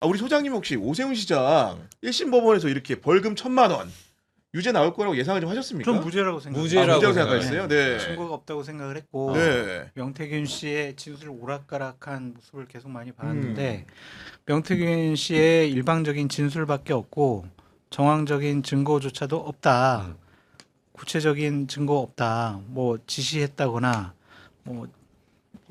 우리 소장님 혹시 오세훈 시장 1심 법원에서 이렇게 벌금 1,000만 원 유죄 나올 거라고 예상을 좀 하셨습니까? 전 무죄라고 생각해요. 무죄라고 생각했어요. 네. 증거가 없다고 생각을 했고 네. 명태균 씨의 진술 오락가락한 모습을 계속 많이 봤는데 명태균 씨의 일방적인 진술밖에 없고 정황적인 증거조차도 없다. 구체적인 증거 없다. 뭐 지시했다거나 뭐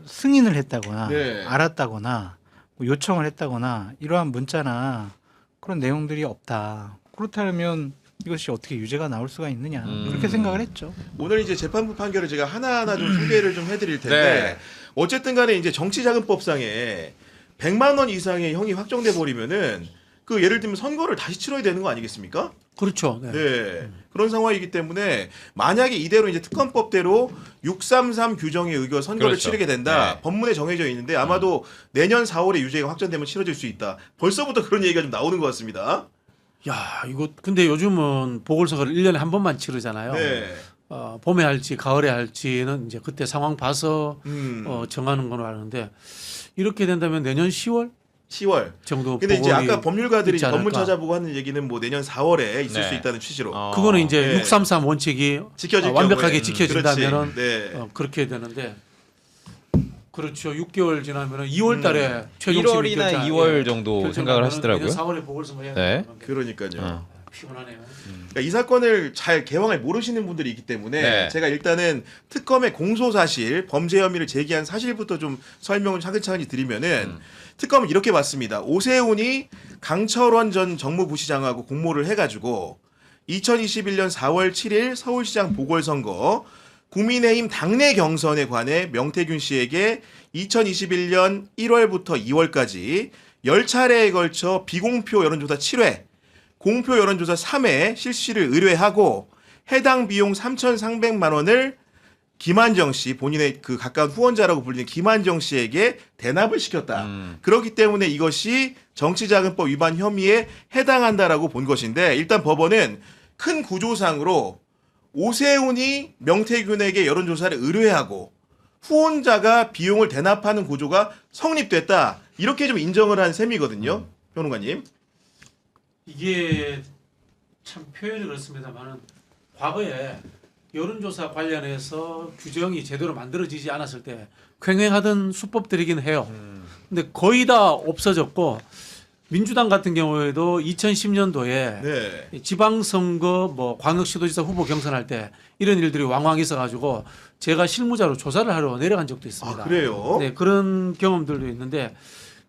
승인을 했다거나 네. 알았다거나 뭐 요청을 했다거나 이러한 문자나 그런 내용들이 없다. 그렇다면 이것이 어떻게 유죄가 나올 수가 있느냐 그렇게 생각을 했죠. 오늘 이제 재판부 판결을 제가 하나하나 좀 소개를 좀 해드릴 텐데 네. 어쨌든 간에 이제 정치자금법상에 100만 원 이상의 형이 확정돼 버리면은 그 예를 들면 선거를 다시 치러야 되는 거 아니겠습니까? 그렇죠. 네. 네. 그런 상황이기 때문에 만약에 이대로 이제 특검법대로 633 규정에 의거 선거를 그렇죠. 치르게 된다. 네. 법문에 정해져 있는데 아마도 내년 4월에 유죄가 확정되면 치러질 수 있다. 벌써부터 그런 얘기가 좀 나오는 것 같습니다. 야, 이거 근데 요즘은 보궐선거를 1년에 한 번만 치르잖아요. 네. 봄에 할지 가을에 할지는 이제 그때 상황 봐서 음. 정하는 걸로 아는데 이렇게 된다면 내년 10월 10월. 정도 근데 이제 보궐이 아까 법률가들이 있지 않을까. 법문 찾아보고 하는 얘기는 뭐 내년 4월에 있을 네. 수 있다는 취지로. 그거는 이제 네. 633 원칙이 지켜질 완벽하게 경우에. 지켜진다면은 그렇지. 네. 그렇게 되는데 그렇죠. 6개월 지나면은 2월 달에 최종 1월이나 2월 정도 생각을 하시더라고요. 4월에 보궐선거 해야 네. 되는 건데 그러니까요. 피곤하네요. 그러니까 이 사건을 잘 개황을 모르시는 분들이 있기 때문에 네. 제가 일단은 특검의 공소 사실, 범죄 혐의를 제기한 사실부터 좀 설명을 차근차근히 드리면은 특검은 이렇게 봤습니다. 오세훈이 강철원 전 정무부시장하고 공모를 해가지고 2021년 4월 7일 서울시장 보궐선거 국민의힘 당내 경선에 관해 명태균 씨에게 2021년 1월부터 2월까지 10차례에 걸쳐 비공표 여론조사 7회, 공표 여론조사 3회 실시를 의뢰하고 해당 비용 3,300만 원을 김한정 씨, 본인의 그 가까운 후원자라고 불리는 김한정 씨에게 대납을 시켰다. 그렇기 때문에 이것이 정치자금법 위반 혐의에 해당한다라고 본 것인데 일단 법원은 큰 구조상으로 오세훈이 명태균에게 여론조사를 의뢰하고 후원자가 비용을 대납하는 구조가 성립됐다. 이렇게 좀 인정을 한 셈이거든요. 변호사님. 이게 참 표현이 그렇습니다만은 과거에 여론조사 관련해서 규정이 제대로 만들어지지 않았을 때 횡행하던 수법들이긴 해요. 근데 거의 다 없어졌고 민주당 같은 경우에도 2010년도에 네. 지방선거 뭐 광역시도지사 후보 경선할 때 이런 일들이 왕왕 있어가지고 제가 실무자로 조사를 하러 내려간 적도 있습니다. 아, 그래요? 네, 그런 경험들도 있는데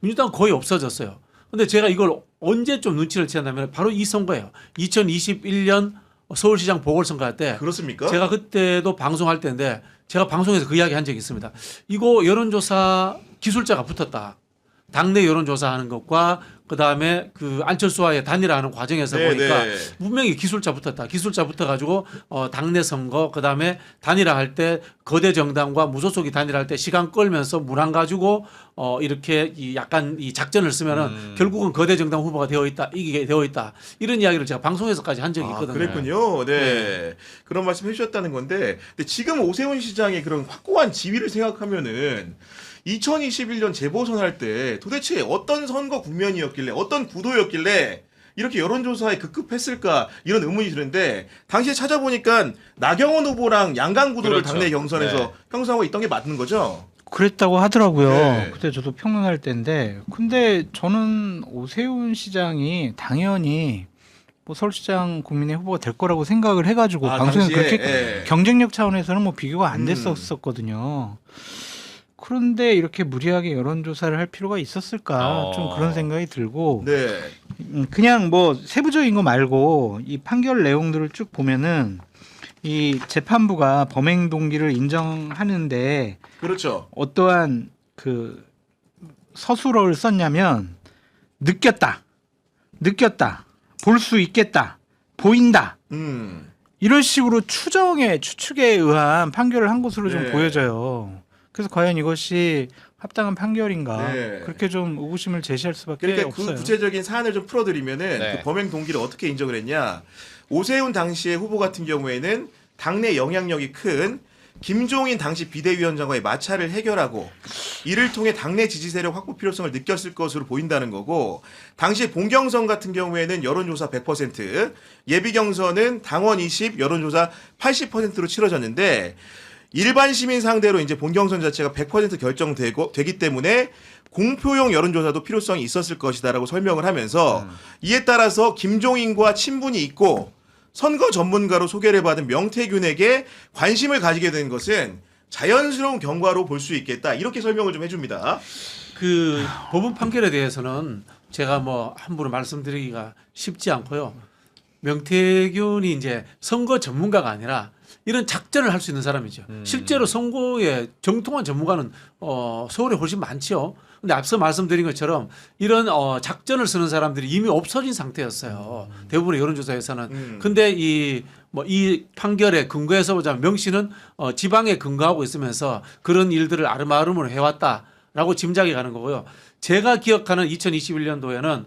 민주당 거의 없어졌어요. 근데 제가 이걸 언제 좀 눈치를 채냐면 바로 이 선거예요. 2021년 서울시장 보궐선거 할 때 그렇습니까? 제가 그때도 방송할 때인데 제가 방송에서 그 이야기 한 적이 있습니다. 이거 여론조사 기술자가 붙었다. 당내 여론조사하는 것과 그다음에 그 안철수와의 단일화하는 과정에서 네, 보니까 네. 분명히 기술자 붙었다. 기술자 붙어가지고 당내 선거 그다음에 단일화할 때 거대 정당과 무소속이 단일화할 때 시간 끌면서 문항 가지고 이렇게 약간 이 작전을 쓰면은 결국은 거대 정당 후보가 되어 있다. 이기게 되어 있다. 이런 이야기를 제가 방송에서까지 한 적이 있거든요. 그랬군요. 네. 그런 말씀 해주셨다는 건데, 근데 지금 오세훈 시장의 그런 확고한 지위를 생각하면은 2021년 재보선할 때 도대체 어떤 선거 국면이었길래, 어떤 구도였길래 이렇게 여론조사에 급급했을까 이런 의문이 드는데 당시에 찾아보니까 나경원 후보랑 양강 구도를 그렇죠. 당내 경선에서 네. 형성하고 있던 게 맞는 거죠? 그랬다고 하더라고요. 네. 그때 저도 평론할 때인데, 근데 저는 오세훈 시장이 당연히 뭐 서울시장 국민의 후보가 될 거라고 생각을 해가지고 방송에서 당시에, 그렇게 예. 경쟁력 차원에서는 뭐 비교가 안 됐었거든요. 그런데 이렇게 무리하게 여론조사를 할 필요가 있었을까 좀 그런 생각이 들고 네. 그냥 뭐 세부적인 거 말고 이 판결 내용들을 쭉 보면은 이 재판부가 범행 동기를 인정하는데 그렇죠. 어떠한 그 서술어를 썼냐면 느꼈다, 볼 수 있겠다, 보인다 이런 식으로 추측에 의한 판결을 한 것으로 좀 네. 보여져요. 그래서 과연 이것이 합당한 판결인가 네. 그렇게 좀 의구심을 제시할 수밖에 그러니까 없어요. 그 구체적인 사안을 좀 풀어드리면은 네. 그 범행 동기를 어떻게 인정을 했냐? 오세훈 당시의 후보 같은 경우에는 당내 영향력이 큰 김종인 당시 비대위원장과의 마찰을 해결하고 이를 통해 당내 지지 세력 확보 필요성을 느꼈을 것으로 보인다는 거고 당시 본경선 같은 경우에는 여론조사 100%, 예비경선은 당원 20, 여론조사 80%로 치러졌는데 일반 시민 상대로 이제 본경선 자체가 100% 결정되기 때문에 공표용 여론조사도 필요성이 있었을 것이다라고 설명을 하면서 이에 따라서 김종인과 친분이 있고 선거 전문가로 소개를 받은 명태균에게 관심을 가지게 된 것은 자연스러운 경과로 볼 수 있겠다. 이렇게 설명을 좀 해줍니다. 그 법원 판결에 대해서는 제가 뭐 함부로 말씀드리기가 쉽지 않고요. 명태균이 이제 선거 전문가가 아니라 이런 작전을 할 수 있는 사람이죠. 실제로 선거에 정통한 전문가는 서울에 훨씬 많지요. 근데 앞서 말씀드린 것처럼 이런 작전을 쓰는 사람들이 이미 없어진 상태였어요. 대부분의 여론조사에서는. 근데 이 판결의 근거에서 보자면 명 씨는 지방에 근거하고 있으면서 그런 일들을 아름아름으로 해왔다라고 짐작이 가는 거고요. 제가 기억하는 2021년도에는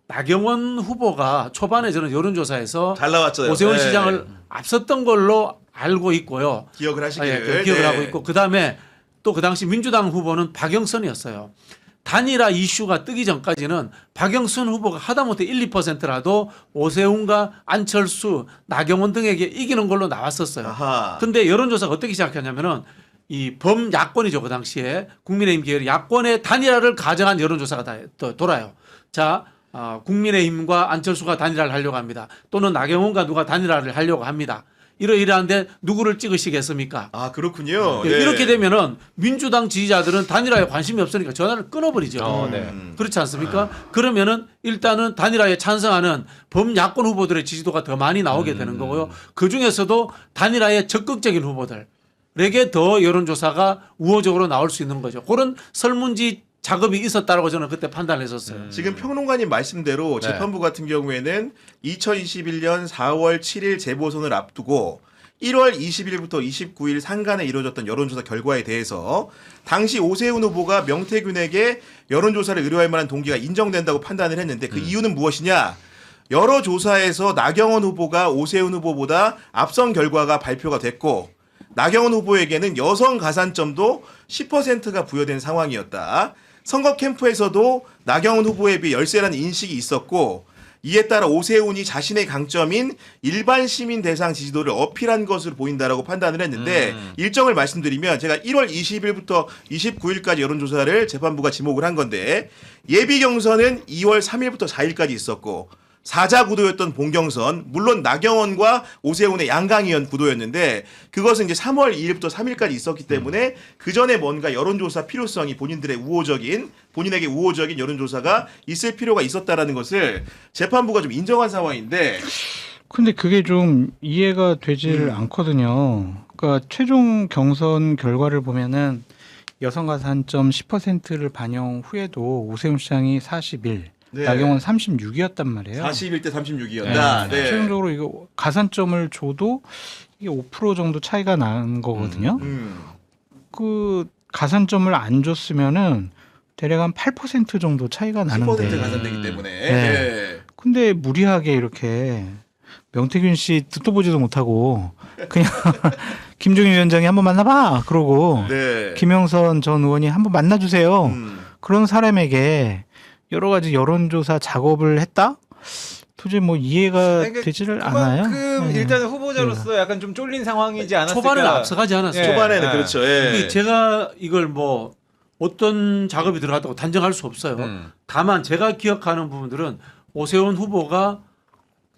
나경원 후보가 초반에 저는 여론조사에서 잘 나왔죠. 오세훈 시장을 앞섰던 걸로 알고 있고요. 기억을 하시기를. 기억을 네. 하고 있고 그다음에 또 그 당시 민주당 후보는 박영선이었어요. 단일화 이슈가 뜨기 전까지는 박영선 후보가 하다못해 1, 2%라도 오세훈과 안철수, 나경원 등에게 이기는 걸로 나왔었어요. 아하. 근데 여론조사가 어떻게 시작했냐면은 이 범야권이죠. 그 당시에 국민의힘 계열이 야권의 단일화를 가정한 여론조사가 돌아요. 자, 국민의힘과 안철수가 단일화를 하려고 합니다. 또는 나경원과 누가 단일화를 하려고 합니다. 이러이러한데 누구를 찍으시겠습니까? 아 그렇군요. 네. 이렇게 되면은 민주당 지지자들은 단일화에 관심이 없으니까 전화를 끊어버리죠. 네. 그렇지 않습니까? 그러면은 일단은 단일화에 찬성하는 범야권 후보들의 지지도가 더 많이 나오게 되는 거고요. 그 중에서도 단일화에 적극적인 후보들에게 더 여론조사가 우호적으로 나올 수 있는 거죠. 그런 설문지 작업이 있었다라고 저는 그때 판단을 했었어요. 지금 평론가님 말씀대로 네. 재판부 같은 경우에는 2021년 4월 7일 재보선을 앞두고 1월 20일부터 29일 상간에 이루어졌던 여론조사 결과에 대해서 당시 오세훈 후보가 명태균에게 여론조사를 의뢰할 만한 동기가 인정된다고 판단을 했는데 그 이유는 무엇이냐? 여러 조사에서 나경원 후보가 오세훈 후보보다 앞선 결과가 발표가 됐고 나경원 후보에게는 여성 가산점도 10%가 부여된 상황이었다. 선거 캠프에서도 나경원 후보에 비해 열세라는 인식이 있었고 이에 따라 오세훈이 자신의 강점인 일반 시민 대상 지지도를 어필한 것으로 보인다라고 판단을 했는데 일정을 말씀드리면 제가 1월 20일부터 29일까지 여론조사를 재판부가 지목을 한 건데 예비 경선은 2월 3일부터 4일까지 있었고 사자 구도였던 본경선 물론 나경원과 오세훈의 양강이연 구도였는데 그것은 이제 3월 2일부터 3일까지 있었기 때문에 그 전에 뭔가 여론조사 필요성이 본인에게 우호적인 여론조사가 있을 필요가 있었다라는 것을 재판부가 좀 인정한 상황인데 근데 그게 좀 이해가 되질 않거든요. 그러니까 최종 경선 결과를 보면은 여성 가산점 10%를 반영 후에도 오세훈 시장이 41, 네. 나경원 36이었단 말이에요. 41대 36이었다. 네. 최종적으로 이거 가산점을 줘도 이게 5% 정도 차이가 나는 거거든요. 그 가산점을 안 줬으면은 대략 한 8% 정도 차이가 나는데. 10% 가산되기 때문에. 네. 네. 근데 무리하게 이렇게 명태균 씨 듣도 보지도 못하고 그냥 김종인 위원장이 한번 만나봐 그러고 네. 김영선 전 의원이 한번 만나주세요. 그런 사람에게 여러 가지 여론조사 작업을 했다? 도저히 뭐 이해가 그러니까 되지를 않아요. 그만큼 일단은 후보자로서 약간 좀 쫄린 상황이지 않았을까. 초반에는 앞서가지 않았어요. 예. 초반에는 예. 그렇죠. 예. 근데 제가 이걸 뭐 어떤 작업이 들어갔다고 단정할 수 없어요. 다만 제가 기억하는 부분들은 오세훈 후보가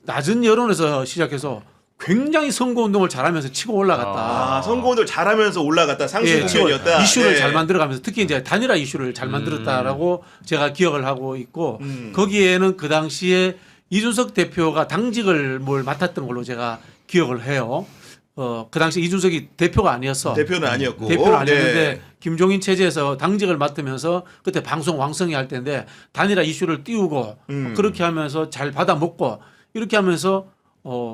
낮은 여론에서 시작해서 굉장히 선거운동을 잘하면서 치고 올라갔다. 아, 선거운동을 잘하면서 올라갔다. 상승 예, 국면이었다. 이슈를 네. 잘 만들어가면서 특히 이제 단일화 이슈를 잘 만들었다라고 제가 기억을 하고 있고 거기에는 그 당시에 이준석 대표가 당직을 뭘 맡았던 걸로 제가 기억을 해요. 그 당시 이준석이 대표가 아니었어. 대표는 아니었고. 대표는 아니었는데 네. 김종인 체제에서 당직을 맡으면서 그때 방송 왕성히 할 때인데 단일화 이슈를 띄우고 그렇게 하면서 잘 받아먹고 이렇게 하면서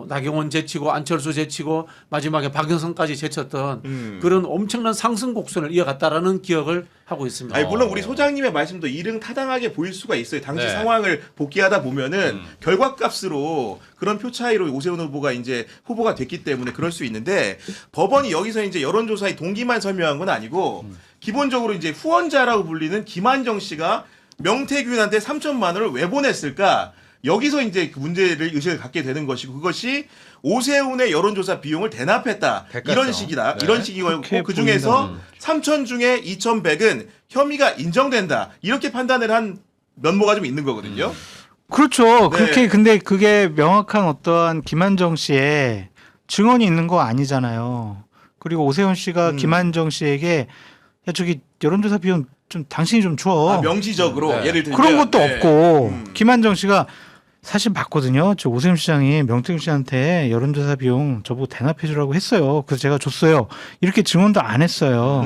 나경원 제치고 안철수 제치고 마지막에 박영선까지 제쳤던 그런 엄청난 상승 곡선을 이어갔다라는 기억을 하고 있습니다. 아니, 물론 우리 소장님의 말씀도 이릉타당하게 보일 수가 있어요. 당시 네. 상황을 복귀하다 보면은 결과값으로 그런 표 차이로 오세훈 후보가 이제 후보가 됐기 때문에 그럴 수 있는데 법원이 여기서 이제 여론조사의 동기만 설명한 건 아니고 기본적으로 이제 후원자라고 불리는 김한정 씨가 명태균한테 3천만 원을 왜 보냈을까? 여기서 이제 그 문제를 의식을 갖게 되는 것이고 그것이 오세훈의 여론조사 비용을 대납했다. 대가성. 이런 식이다. 네. 이런 식이고 그렇게 그 중에서 보인다. 3천 중에 2,100은 혐의가 인정된다. 이렇게 판단을 한 면모가 좀 있는 거거든요. 그렇죠. 네. 그렇게 근데 그게 명확한 어떠한 김한정 씨의 증언이 있는 거 아니잖아요. 그리고 오세훈 씨가 김한정 씨에게 야 저기 여론조사 비용 좀 당신이 좀 줘. 명시적으로 네. 예를 들면 그런 것도 네. 없고 김한정 씨가 사실 맞거든요. 저 오세훈 시장이 명태균 씨한테 여론조사 비용 저보고 대납해 주라고 했어요. 그래서 제가 줬어요. 이렇게 증언도 안 했어요.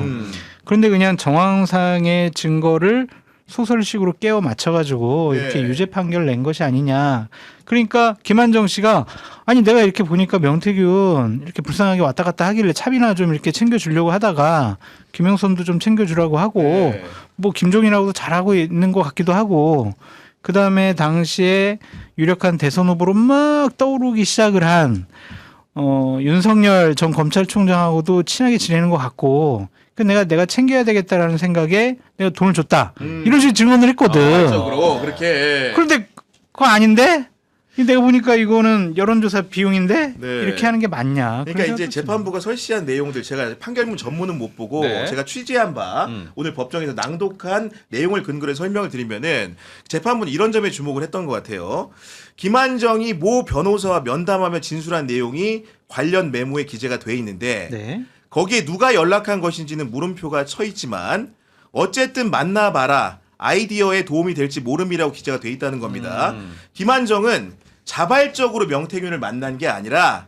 그런데 그냥 정황상의 증거를 소설식으로 깨워 맞춰가지고 이렇게 네. 유죄 판결 낸 것이 아니냐. 그러니까 김한정 씨가 아니 내가 이렇게 보니까 명태균 이렇게 불쌍하게 왔다 갔다 하길래 차비나 좀 이렇게 챙겨주려고 하다가 김영선도 좀 챙겨주라고 하고 네. 뭐 김종인하고도 잘하고 있는 것 같기도 하고 그 다음에 당시에 유력한 대선 후보로 막 떠오르기 시작을 한 윤석열 전 검찰총장하고도 친하게 지내는 것 같고 그 내가 챙겨야 되겠다라는 생각에 내가 돈을 줬다 이런 식으로 증언을 했거든. 적으로 그렇게 그런데 그거 아닌데 내가 보니까 이거는 여론조사 비용인데 네. 이렇게 하는 게 맞냐? 그러니까 그런 이제 생각도 재판부가 설시한 내용들 제가 판결문 전문은 못 보고 네. 제가 취재한 바 오늘 법정에서 낭독한 내용을 근거로 해서 설명을 드리면은 재판부는 이런 점에 주목을 했던 것 같아요. 김한정이 모 변호사와 면담하며 진술한 내용이 관련 메모에 기재가 돼 있는데 네. 거기에 누가 연락한 것인지는 물음표가 쳐 있지만 어쨌든 만나봐라 아이디어에 도움이 될지 모름이라고 기재가 돼 있다는 겁니다. 김한정은 자발적으로 명태균을 만난 게 아니라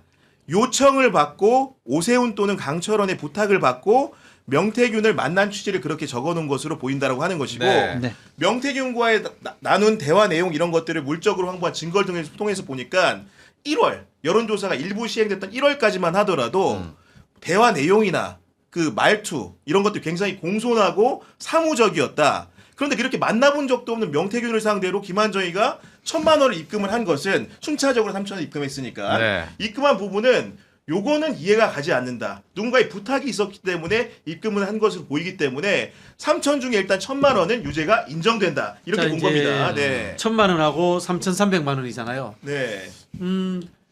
요청을 받고 오세훈 또는 강철원의 부탁을 받고 명태균을 만난 취지를 그렇게 적어놓은 것으로 보인다라고 하는 것이고 네. 네. 명태균과의 나눈 대화 내용 이런 것들을 물적으로 확보한 증거를 통해서 보니까 1월 여론조사가 일부 시행됐던 1월까지만 하더라도 대화 내용이나 그 말투 이런 것들이 굉장히 공손하고 사무적이었다. 그런데 그렇게 만나본 적도 없는 명태균을 상대로 김한정이가 1,000만 원을 입금을 한 것은 순차적으로 3,000원 입금했으니까 네. 입금한 부분은 요거는 이해가 가지 않는다. 누군가의 부탁이 있었기 때문에 입금을 한 것으로 보이기 때문에 3,000 중에 일단 1,000만 원은 유죄가 인정된다. 이렇게 자, 본 이제 겁니다. 네. 1,000만 원하고 3,300만 원이잖아요. 네.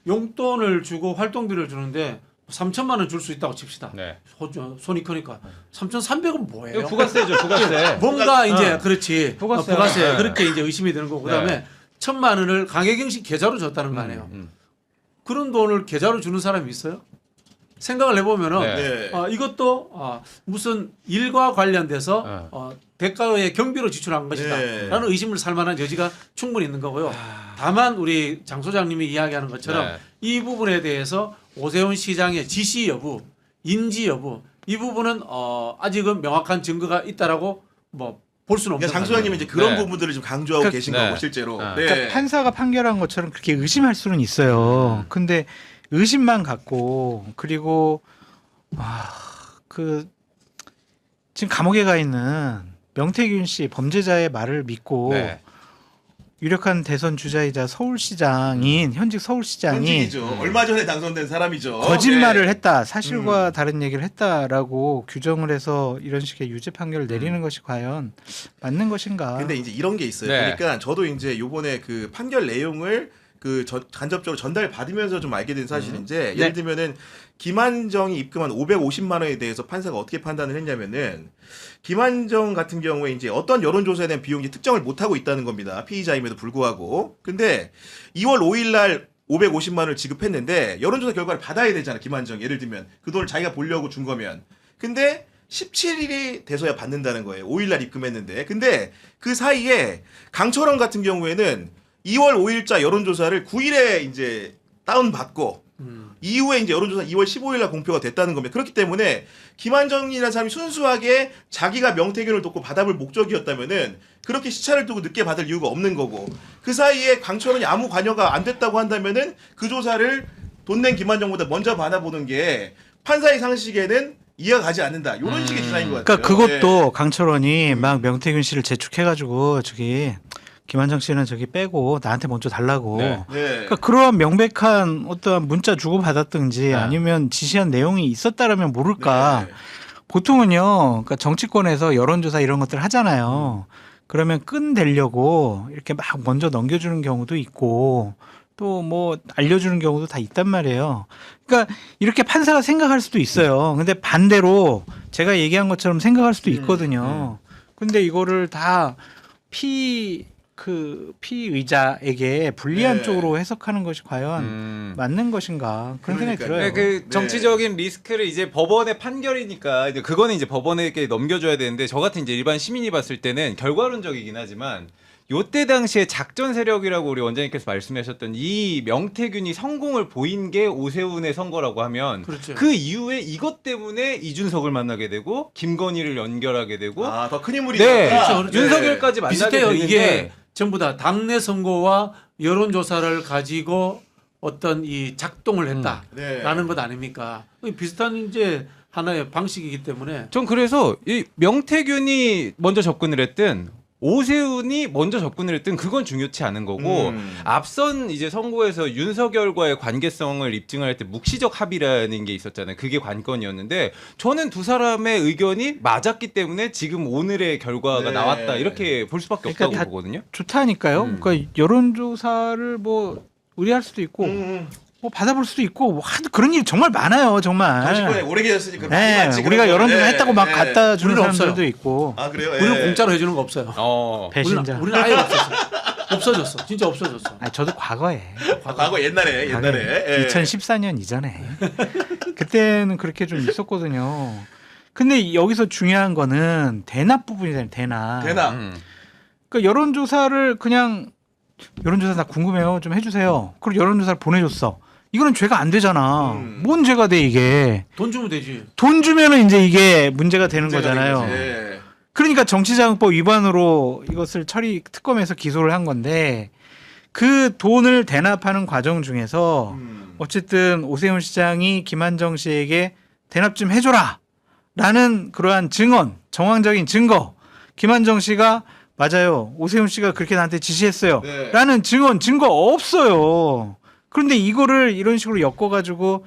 용돈을 주고 활동비를 주는데 3,000만 원 줄 수 있다고 칩시다. 네. 손이 크니까 3,300은 뭐예요? 이거 부가세죠, 부가세. 뭔가 이제 그렇지 부가세. 부가세 네. 그렇게 이제 의심이 되는 거고 그다음에 네. 1,000만 원을 강혜경 씨 계좌로 줬다는 거 아니에요. 그런 돈을 계좌로 주는 사람이 있어요? 생각을 해보면은 네. 네. 이것도 무슨 일과 관련돼서 대가의 경비로 지출한 것이다라는 네. 의심을 살 만한 여지가 충분히 있는 거고요. 다만 우리 장 소장님이 이야기하는 것처럼 네. 이 부분에 대해서 오세훈 시장의 지시 여부, 인지 여부 이 부분은 아직은 명확한 증거가 있다라고 뭐 볼 수는 없는 그러니까 장 거예요. 소장님은 이제 그런 네. 부분들을 좀 강조하고 그러니까- 계신 네. 거고 실제로. 네. 네. 그러니까 판사가 판결한 것처럼 그렇게 의심할 수는 있어요. 근데 의심만 갖고 그리고 그 지금 감옥에 가 있는 명태균 씨 범죄자의 말을 믿고 네. 유력한 대선 주자이자 서울시장인 현직 서울시장이 현직이죠. 얼마 전에 당선된 사람이죠. 거짓말을 네. 했다, 사실과 다른 얘기를 했다라고 규정을 해서 이런 식의 유죄 판결을 내리는 것이 과연 맞는 것인가? 근데 이제 이런 게 있어요. 네. 그러니까 저도 이제 요번에 그 판결 내용을 간접적으로 전달 받으면서 좀 알게 된 사실인데 예를 들면은 김한정이 입금한 550만 원에 대해서 판사가 어떻게 판단을 했냐면은 김한정 같은 경우에 이제 어떤 여론조사에 대한 비용이 특정을 못 하고 있다는 겁니다. 피의자임에도 불구하고. 근데 2월 5일 날 550만 원을 지급했는데 여론조사 결과를 받아야 되잖아. 김한정 예를 들면 그 돈을 자기가 보려고 준 거면. 근데 17일이 돼서야 받는다는 거예요. 5일 날 입금했는데. 근데 그 사이에 강철원 같은 경우에는 2월 5일자 여론조사를 9일에 이제 다운받고 이후에 이제 여론조사 2월 15일 날 공표가 됐다는 겁니다. 그렇기 때문에 김한정이라는 사람이 순수하게 자기가 명태균을 돕고 받아볼 목적이었다면은 그렇게 시차를 두고 늦게 받을 이유가 없는 거고 그 사이에 강철원이 아무 관여가 안 됐다고 한다면은 그 조사를 돈 낸 김한정보다 먼저 받아보는 게 판사의 상식에는 이해가 가지 않는다. 이런 식의 주장인 것 같아요. 그러니까 그것도 강철원이 막 명태균 씨를 재촉해가지고 저기 김한정 씨는 저기 빼고 나한테 먼저 달라고. 네. 네. 그러니까 그러한 명백한 어떠한 문자 주고 받았든지 네. 아니면 지시한 내용이 있었다라면 모를까. 네. 보통은요, 그러니까 정치권에서 여론조사 이런 것들 하잖아요. 그러면 끈대려고 이렇게 막 먼저 넘겨주는 경우도 있고 또 뭐 알려주는 경우도 다 있단 말이에요. 그러니까 이렇게 판사가 생각할 수도 있어요. 근데 반대로 제가 얘기한 것처럼 생각할 수도 있거든요. 근데 이거를 다 피의자에게 불리한 네. 쪽으로 해석하는 것이 과연 맞는 것인가 그런 생각이 그러니까요. 들어요. 그 네. 정치적인 리스크를 이제 법원의 판결이니까 이제 그거는 이제 법원에게 넘겨줘야 되는데 저 같은 이제 일반 시민이 봤을 때는 결과론적이긴 하지만 요때 당시에 작전 세력이라고 우리 원장님께서 말씀하셨던 이 명태균이 성공을 보인 게 오세훈의 선거라고 하면 그렇죠. 그 이후에 이것 때문에 이준석을 만나게 되고 김건희를 연결하게 되고 아, 더 큰 인물이 네 되었다. 그렇죠. 윤석열까지 만나게 비슷해요. 되는데 이게 전부 다 당내 선거와 여론조사를 가지고 어떤 이 작동을 했다라는 네. 것 아닙니까? 비슷한 이제 하나의 방식이기 때문에 전 그래서 이 명태균이 먼저 접근을 했든 오세훈이 먼저 접근을 했든 그건 중요치 않은 거고 앞선 이제 선거에서 윤석열과의 관계성을 입증할 때 묵시적 합의라는 게 있었잖아요. 그게 관건이었는데 저는 두 사람의 의견이 맞았기 때문에 지금 오늘의 결과가 네. 나왔다 이렇게 볼 수밖에 그러니까 없다고 다 보거든요. 좋다니까요. 그러니까 여론조사를 뭐 의뢰할 수도 있고 뭐 받아볼 수도 있고 뭐 그런 일이 정말 많아요. 정말. 정치권에 오래 계셨으니까 많이 네, 봤지, 우리가 그런 여론조사 거를. 했다고 막 네. 갖다 주는 우리는 사람들도 없어요. 있고. 아 그래요? 우리는 예. 공짜로 해주는 거 없어요. 배신자. 우리는 아예 없어졌어. 진짜 없어졌어. 아, 저도 과거에 과거 옛날에 예. 2014년 이전에 그때는 그렇게 좀 있었거든요. 근데 여기서 중요한 거는 대납 부분이잖아요. 대납. 대납. 그러니까 여론조사를 그냥 여론조사 나 궁금해요. 좀 해주세요. 그리고 여론조사를 보내줬어. 이거는 죄가 안 되잖아. 뭔 죄가 돼 이게? 돈 주면 되지. 돈 주면은 이제 이게 문제가 되는 문제가 된 거잖아요. 거지. 예. 그러니까 정치자금법 위반으로 이것을 특검에서 기소를 한 건데 그 돈을 대납하는 과정 중에서 어쨌든 오세훈 시장이 김한정 씨에게 대납 좀 해줘라 라는 그러한 증언, 정황적인 증거 김한정 씨가 맞아요. 오세훈 씨가 그렇게 나한테 지시했어요. 네. 라는 증거 없어요. 그런데 이거를 이런 식으로 엮어가지고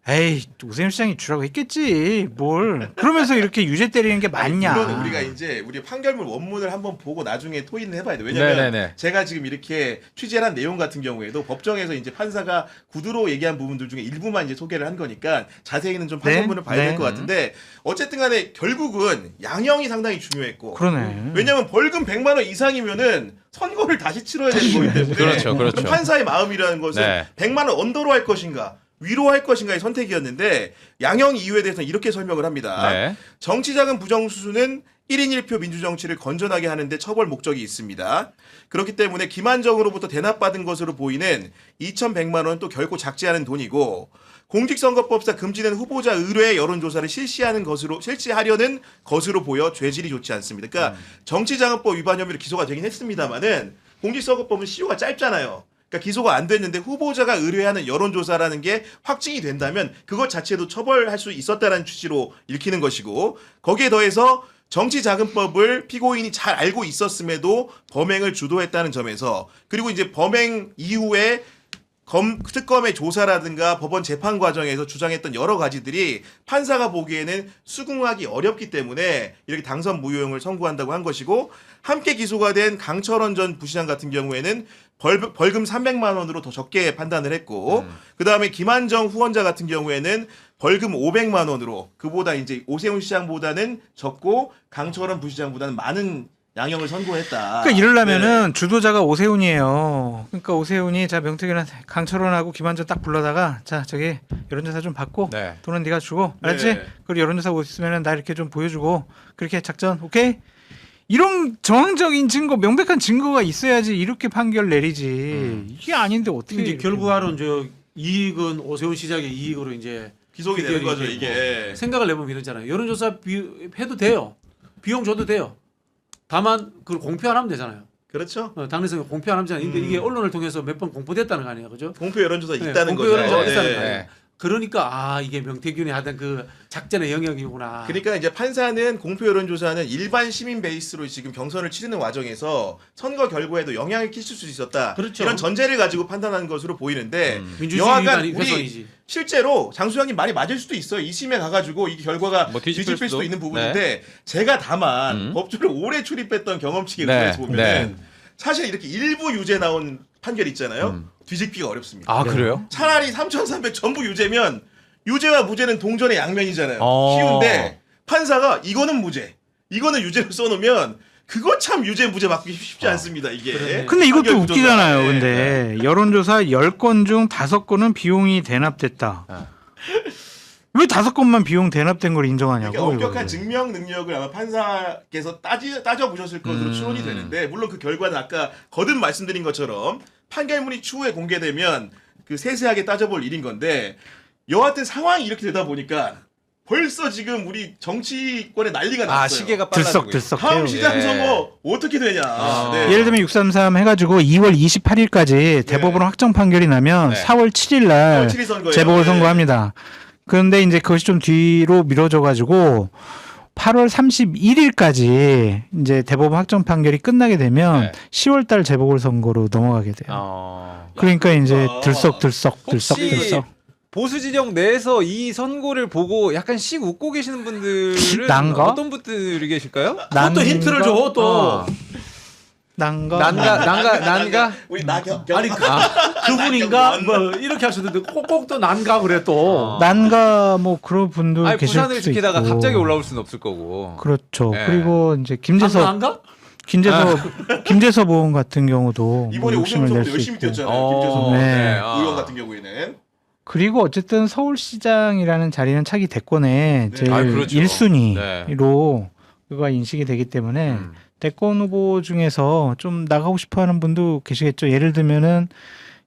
에이 오세훈 시장이 주라고 했겠지 뭘 그러면서 이렇게 유죄 때리는 게 맞냐. 물론 우리가 이제 우리 판결문 원문을 한번 보고 나중에 토의는 해봐야 돼. 왜냐면 네네네. 제가 지금 이렇게 취재를 한 내용 같은 경우에도 법정에서 이제 판사가 구두로 얘기한 부분들 중에 일부만 이제 소개를 한 거니까 자세히는 좀 판결문을 네, 봐야 될 네. 것 같은데 어쨌든 간에 결국은 양형이 상당히 중요했고 그러네. 왜냐면 벌금 100만 원 이상이면은 선고를 다시 치러야 되는 거기 때문에 그렇죠, 그렇죠. 판사의 마음이라는 것은 네. 100만 원 언더로 할 것인가 위로 할 것인가의 선택이었는데 양형 이유에 대해서는 이렇게 설명을 합니다. 네. 정치자금 부정수수는 1인 1표 민주정치를 건전하게 하는데 처벌 목적이 있습니다. 그렇기 때문에 김한정으로부터 대납받은 것으로 보이는 2,100만 원은 또 결코 작지 않은 돈이고 공직선거법상 금지된 후보자 의뢰 여론조사를 실시하려는 것으로 보여 죄질이 좋지 않습니다. 그러니까 정치자금법 위반 혐의로 기소가 되긴 했습니다만은 공직선거법은 시효가 짧잖아요. 그러니까 기소가 안 됐는데 후보자가 의뢰하는 여론조사라는 게 확증이 된다면 그것 자체도 처벌할 수 있었다는 취지로 읽히는 것이고 거기에 더해서 정치자금법을 피고인이 잘 알고 있었음에도 범행을 주도했다는 점에서 그리고 이제 범행 이후에 특검의 조사라든가 법원 재판 과정에서 주장했던 여러 가지들이 판사가 보기에는 수긍하기 어렵기 때문에 이렇게 당선 무효형을 선고한다고 한 것이고 함께 기소가 된 강철원 전 부시장 같은 경우에는 벌금 300만 원으로 더 적게 판단을 했고 그다음에 김한정 후원자 같은 경우에는 벌금 500만 원으로 그보다 이제 오세훈 시장보다는 적고 강철원 부시장보다는 많은 양형을 선고했다. 그러니까 이러려면은 주도자가 오세훈이에요. 그러니까 오세훈이 자 명태균한테 강철원하고 김한정 딱 불러다가 자 저기 여론조사 좀 받고 네. 돈은 네가 주고 알았지? 네. 그리고 여론조사 못 있으면은 나 이렇게 좀 보여주고 그렇게 작전 오케이? 이런 정황적인 증거, 명백한 증거가 있어야지 이렇게 판결 내리지. 이게 아닌데 어떻게 이제 이렇게 결과론 저 이익은 오세훈 시장의 이익으로 이제 기속이 되는 거죠 있고 이게. 생각을 해보면 이러잖아요. 여론조사 해도 돼요. 비용 줘도 돼요. 다만 그걸 공표 안 하면 되잖아요. 그렇죠. 당내성을 공표 안 하면 되잖아요. 근데 이게 언론을 통해서 몇 번 공표됐다는 거 아니에요, 그죠? 공표 여론조사 네, 있다는 공표 거죠. 여론조사 네. 있다는 거예요. 네. 그러니까 이게 명태균이 하던 그 작전의 영역이구나. 그러니까 이제 판사는 공표 여론조사는 일반 시민 베이스로 지금 경선을 치르는 과정에서 선거 결과에도 영향을 끼칠 수 있었다. 그렇죠. 이런 전제를 가지고 판단하는 것으로 보이는데 민주주의 여하간 위반 우리 훼손이지. 실제로 장수영님 말이 맞을 수도 있어요. 2심에 가가지고 이 결과가 뭐 뒤집힐 뒤집힐 수도 수도? 있는 부분인데 제가 다만 법조를 오래 출입했던 경험칙에 네, 의해서 보면은 네. 사실 이렇게 일부 유죄 나온 판결 있잖아요. 뒤집기가 어렵습니다. 아 그래요? 차라리 3,300 전부 유죄면 유죄와 무죄는 동전의 양면이잖아요. 어. 쉬운데 판사가 이거는 무죄, 이거는 유죄로 써놓으면 그거 참 유죄 무죄 바꾸기 쉽지 않습니다. 이게. 그러네. 근데 이것도 판결 구조가. 웃기잖아요. 네. 근데 여론조사 10건 중 5건은 비용이 대납됐다. 왜 5건만 비용 대납된 걸 인정하냐고. 그러니까 엄격한 이거를. 증명 능력을 아마 판사께서 따져보셨을 것으로 추론이 되는데 물론 그 결과는 아까 거듭 말씀드린 것처럼 판결문이 추후에 공개되면 그 세세하게 따져볼 일인 건데 여하튼 상황이 이렇게 되다 보니까 벌써 지금 우리 정치권에 난리가 났어요. 시계가 빨라지고 들썩들썩해요. 다음 시장 예. 선거 어떻게 되냐. 네. 예를 들면 633 해가지고 2월 28일까지 대법원 확정 판결이 나면 네. 4월 7일 날 7일 선거예요. 재보궐 네. 선거합니다. 그런데 이제 그것이 좀 뒤로 미뤄져가지고 8월 31일까지 이제 대법원 확정 판결이 끝나게 되면 네. 10월 달 재보궐 선거로 넘어가게 돼요. 그러니까 이제 들썩들썩 들썩들썩. 보수 진영 내에서 이 선고를 보고 약간 씩 웃고 계시는 분들은 난가? 어떤 분들이 계실까요? 그것도 힌트를 줘 또. 난가? 우리 나경 아니 그분인가 뭐 이렇게 할 수도 있는데 꼭꼭 또 난가 그래 또. 난가 뭐 그런 분도 아니 계실 부산을 수도 지키다가 있고. 갑자기 올라올 수는 없을 거고. 그렇죠. 네. 그리고 이제 김재섭 난가? 김재섭 의원 같은 경우도 이번에 뭐 욕심을 오세훈 낼 선수 수 열심히 있고. 뛰었잖아요. 김재성 네. 의원 같은 경우에는. 그리고 어쨌든 서울시장이라는 자리는 차기 대권의 네. 제일 그렇죠. 1순위로 그가 인식이 되기 때문에 대권 후보 중에서 좀 나가고 싶어하는 분도 계시겠죠. 예를 들면은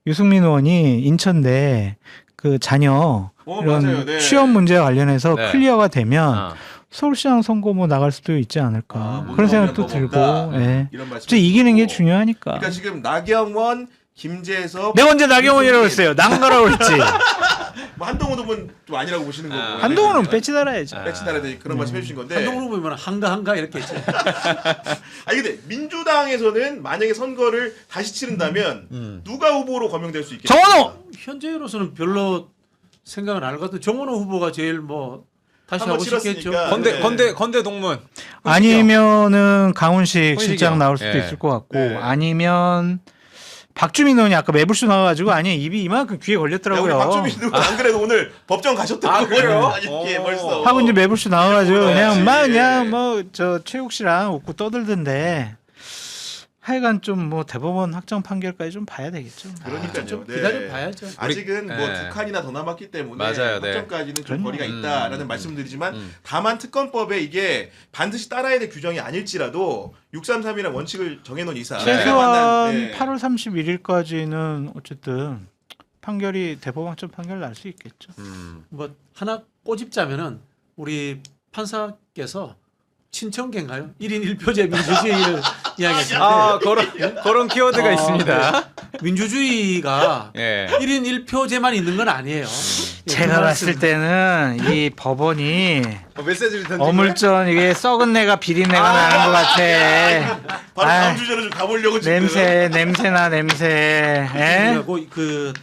유승민 의원이 인천대 그 자녀 이런 맞아요. 네. 취업 문제와 관련해서 네. 클리어가 되면 서울시장 선거 뭐 나갈 수도 있지 않을까 뭐 그런 생각도 뭐 들고 없다. 예. 이런 말씀. 또 이기는 게 중요하니까. 그러니까 지금 나경원, 김재섭, 내가 언제 나경원이라고 했어요. 난가라고 했지. 뭐 한동훈 후보는 좀 아니라고 보시는 거고. 한동훈은 배치 달아야죠. 배치 달아야 그런 말씀 해주신 건데. 한동훈 후보면 한가 이렇게 했지. 아니 근데 민주당에서는 만약에 선거를 다시 치른다면 누가 후보로 거명될 수 있겠어요? 정원호! 현재로서는 별로 생각은 안 할 것 같아요. 정원호 후보가 제일 뭐 다시 한번 하고 싶겠죠. 치렀으니까. 건대 동문. 아니면은 강훈식 훈식이요. 실장 나올 수도 예. 있을 것 같고 네. 아니면 박주민 의원이 아까 매불쇼 나와가지고 아니 입이 이만큼 귀에 야, 우리 걸렸더라고요. 박주민 누구 안 그래도 오늘 법정 가셨다고 그래요? 이렇게 벌써. 하고 이제 매불쇼 나와가지고 네. 그냥 막 예. 그냥 뭐 저 최욱 씨랑 웃고 떠들던데 하여간 좀 뭐 대법원 확정 판결까지 좀 봐야 되겠죠. 그러니까요. 좀 네. 기다려 봐야죠. 아직은 뭐 네. 2칸이나 더 남았기 때문에 맞아요, 네. 확정까지는 좀 그럼요. 거리가 있다라는 말씀드리지만 음. 다만 특검법에 이게 반드시 따라야 될 규정이 아닐지라도 633이라는 원칙을 정해놓은 이상 제가 최소한 만난, 네. 8월 31일까지는 어쨌든 판결이 대법원 확정 판결 날 수 있겠죠. 뭐 하나 꼬집자면은 우리 판사께서 친청계인가요? 1인 1표제 민주주의를 이야기하시는데 그런 키워드가 있습니다. 민주주의가 예. 1인 1표제만 있는 건 아니에요. 예, 제가 그 봤을 말씀. 때는 이 법원이 메시지를 던진 어물전 이게 썩은 내가 비린내가 나는 것 같아. 바로 아이, 다음 주제로 좀 가보려고 지금 냄새나 냄새. 에? 그리고 그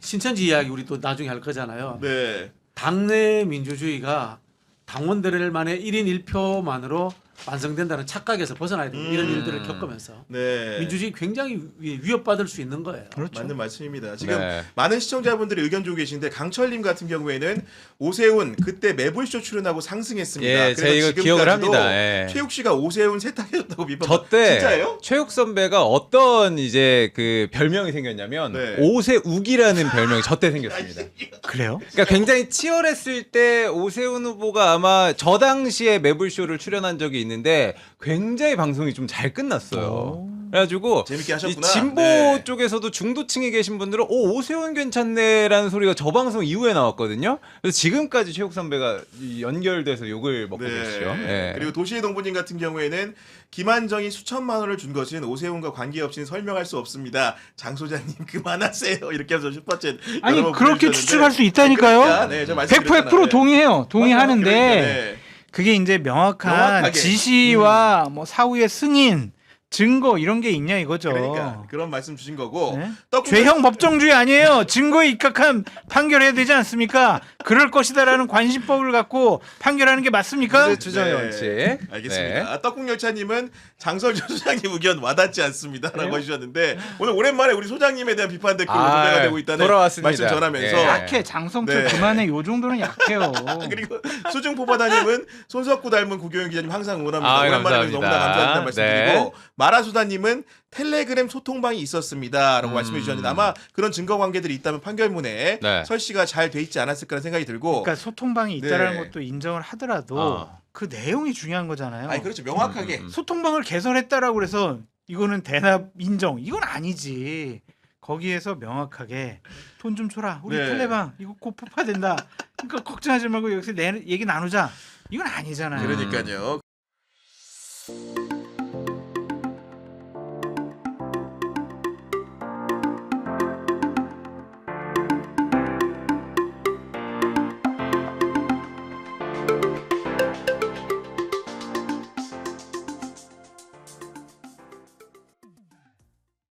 신천지 이야기 우리 또 나중에 할 거잖아요. 네. 당내 민주주의가 당원들만의 1인 1표만으로 완성된다는 착각에서 벗어나야 돼요. 이런 일들을 겪으면서 네. 민주주의 굉장히 위협받을 수 있는 거예요. 그렇죠. 맞는 말씀입니다. 지금 네. 많은 시청자분들이 의견 주고 계신데 강철님 같은 경우에는 오세훈 그때 매불쇼 출연하고 상승했습니다. 예, 제가 이거 지금까지도 기억을 합니다. 예. 최욱 씨가 오세훈 세탁해줬다고 비판. 저때 진짜예요? 최욱 선배가 어떤 이제 그 별명이 생겼냐면 네. 오세욱이라는 별명이 저때 생겼습니다. 그래요? 그러니까 굉장히 치열했을 때 오세훈 후보가 아마 저 당시에 매불쇼를 출연한 적이 있는데 굉장히 방송이 좀 잘 끝났어요. 그래가지고 재밌게 이 하셨구나. 진보 네. 쪽에서도 중도층에 계신 분들은 오세훈 괜찮네라는 소리가 저 방송 이후에 나왔거든요. 그래서 지금까지 최욱 선배가 연결돼서 욕을 먹고 계시죠. 예. 그리고 도시의 동부님 같은 경우에는 김한정이 수천만 원을 준 것은 오세훈과 관계없이는 설명할 수 없습니다. 장 소장님 그만하세요. 이렇게 해서 슈퍼챗 아니 여러 번 그렇게 보내주셨는데. 추측할 수 있다니까요. 그러니까, 네, 저 말씀드렸잖아요. 100% 동의해요. 동의하는데 그러니까, 네. 그게 이제 명확한 명확하게. 지시와 뭐 사후의 승인, 증거 이런 게 있냐 이거죠. 그러니까 그런 말씀 주신 거고 네? 떡국 죄형 법정주의 아니에요. 증거에 입각한 판결해야 되지 않습니까? 그럴 것이다라는 관심법을 갖고 판결하는 게 맞습니까? 추정의 원칙. 알겠습니다. 네. 떡국열차님은 장설조 소장님 의견 와닿지 않습니다라고 네? 해주셨는데 오늘 오랜만에 우리 소장님에 대한 비판 댓글로 아, 도배가 되고 있다는 돌아왔습니다. 말씀 전하면서 예. 약해 장성철 네. 그만해 요 정도는 약해요. 그리고 수중포바다님은 손석구 닮은 구교영 기자님 항상 응원합니다. 아, 오랜만에 감사합니다. 너무나 감사합니다 말씀드리고 네. 마라수다님은 텔레그램 소통방이 있었습니다라고 말씀해 주셨는데 아마 그런 증거 관계들이 있다면 판결문에 네. 설시가 잘 돼 있지 않았을까라는 생각이 들고 그러니까 소통방이 있다라는 네. 것도 인정을 하더라도 어. 그 내용이 중요한 거잖아요. 아니 그렇죠 명확하게 소통방을 개설했다라고 그래서 이거는 대납 인정 이건 아니지. 거기에서 명확하게 돈 좀 줘라. 우리 네. 텔레방 이거 곧 폭파된다. 그러니까 걱정하지 말고 여기서 얘기 나누자. 이건 아니잖아요. 그러니까요.